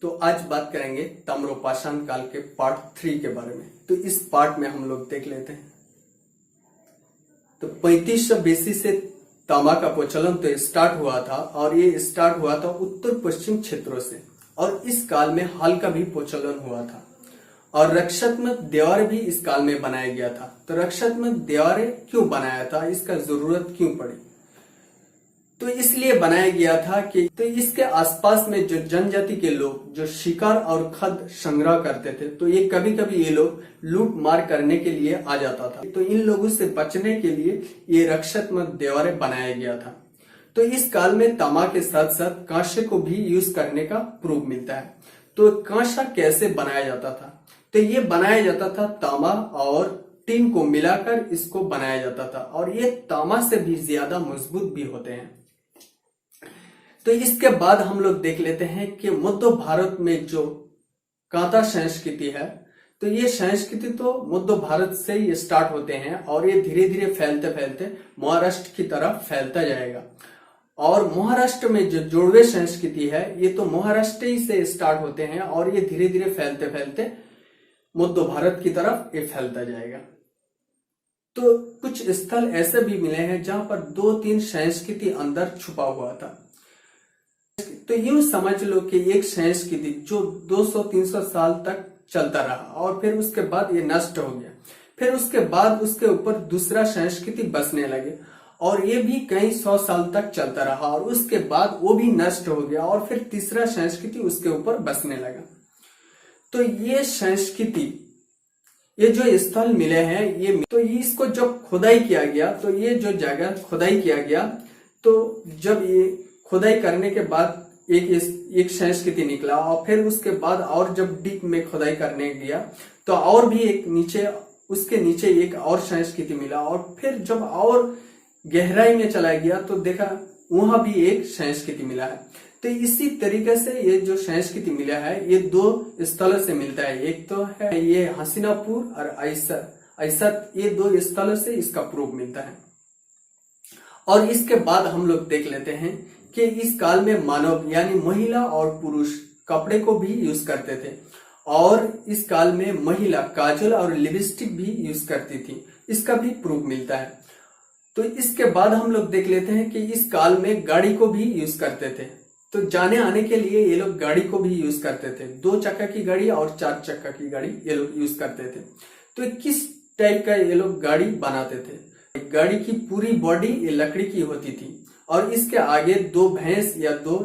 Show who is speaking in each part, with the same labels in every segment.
Speaker 1: तो आज बात करेंगे ताम्रपाषाण काल के पार्ट 3 के बारे में। तो इस पार्ट में हम लोग देख लेते हैं। तो 3500 BC से तांबा का प्रचलन तो स्टार्ट हुआ था और ये स्टार्ट हुआ था उत्तर पश्चिम क्षेत्रों से, और इस काल में हल का भी प्रचलन हुआ था और रक्षात्मक देवार भी इस काल में बनाया गया था। तो रक्षात्मक देवार क्यों बनाया था, इसका जरूरत क्यों पड़ी? तो इसलिए बनाया गया था कि तो इसके आसपास में जो जनजाति के लोग जो शिकार और खाद्य संग्रह करते थे, तो ये कभी कभी ये लोग लूट मार करने के लिए आ जाता था। तो इन लोगों से बचने के लिए ये रक्षात्मक देवारें बनाया गया था। तो इस काल में तांबा के साथ साथ कांसे को भी यूज करने का प्रूफ मिलता है। तो कांसा कैसे बनाया जाता था? तो ये बनाया जाता था तांबा और टीन को मिलाकर इसको बनाया जाता था, और ये तांबा से भी ज्यादा मजबूत भी होते हैं। तो इसके बाद हम लोग देख लेते हैं कि मध्य भारत में जो कांता संस्कृति है, तो ये संस्कृति तो मध्य भारत से ही स्टार्ट होते हैं और ये धीरे धीरे फैलते फैलते महाराष्ट्र की तरफ फैलता जाएगा। और महाराष्ट्र में जो जोड़वे संस्कृति है, ये तो महाराष्ट्र ही से स्टार्ट होते हैं और ये धीरे धीरे फैलते फैलते मध्य भारत की तरफ ये फैलता जाएगा। तो कुछ स्थल ऐसे भी मिले हैं जहां पर 2-3 संस्कृति अंदर छुपा हुआ था। तो यूं समझ लो कि एक संस्कृति जो 200-300 साल तक चलता रहा और फिर उसके बाद ये नष्ट हो गया, फिर उसके बाद उसके ऊपर दूसरा संस्कृति बसने लगे और ये भी कई 100 साल तक चलता रहा और उसके बाद वो भी नष्ट हो गया और फिर तीसरा संस्कृति उसके ऊपर बसने लगा। तो ये संस्कृति, ये जो स्थल मिले हैं, ये तो इसको जब खुदाई किया गया, तो ये जो जगह खुदाई किया गया, तो जब ये खुदाई करने के बाद एक संस्कृति निकला और फिर उसके बाद और जब डीप में खुदाई करने गया तो और भी एक नीचे, उसके नीचे एक और संस्कृति मिला, और फिर जब और गहराई में चला गया तो देखा वहां भी एक संस्कृति मिला है। तो इसी तरीके से ये जो संस्कृति मिला है, ये 2 स्थलों से मिलता है। एक तो है ये हसीनापुर और ऐसा ये 2 स्थलों से इसका प्रूफ मिलता है। और इसके बाद हम लोग देख लेते हैं कि इस काल में मानव यानी महिला और पुरुष कपड़े को भी यूज करते थे, और इस काल में महिला काजल और लिपस्टिक भी यूज करती थी, इसका भी प्रूफ मिलता है। तो इसके बाद हम लोग देख लेते हैं कि इस काल में गाड़ी को भी यूज करते थे। तो जाने आने के लिए ये लोग गाड़ी को भी यूज करते थे। 2 चक्का की गाड़ी और 4 चक्का की गाड़ी ये लोग यूज करते थे। तो किस टाइप का ये लोग गाड़ी बनाते थे? गाड़ी की पूरी बॉडी ये लकड़ी की होती थी और इसके आगे 2 भैंस या 2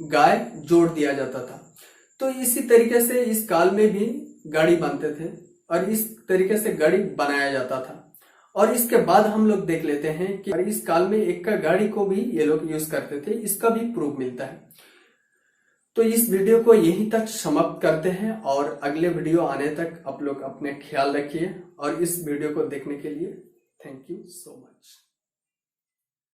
Speaker 1: गाय जोड़ दिया जाता था। तो इसी तरीके से इस काल में भी गाड़ी बनते थे और इस तरीके से गाड़ी बनाया जाता था। और इसके बाद हम लोग देख लेते हैं कि इस काल में एक्का गाड़ी को भी ये लोग यूज करते थे, इसका भी प्रूफ मिलता है। तो इस वीडियो को यहीं तक समाप्त करते हैं और अगले वीडियो आने तक आप लोग अपने ख्याल रखिए, और इस वीडियो को देखने के लिए थैंक यू सो मच।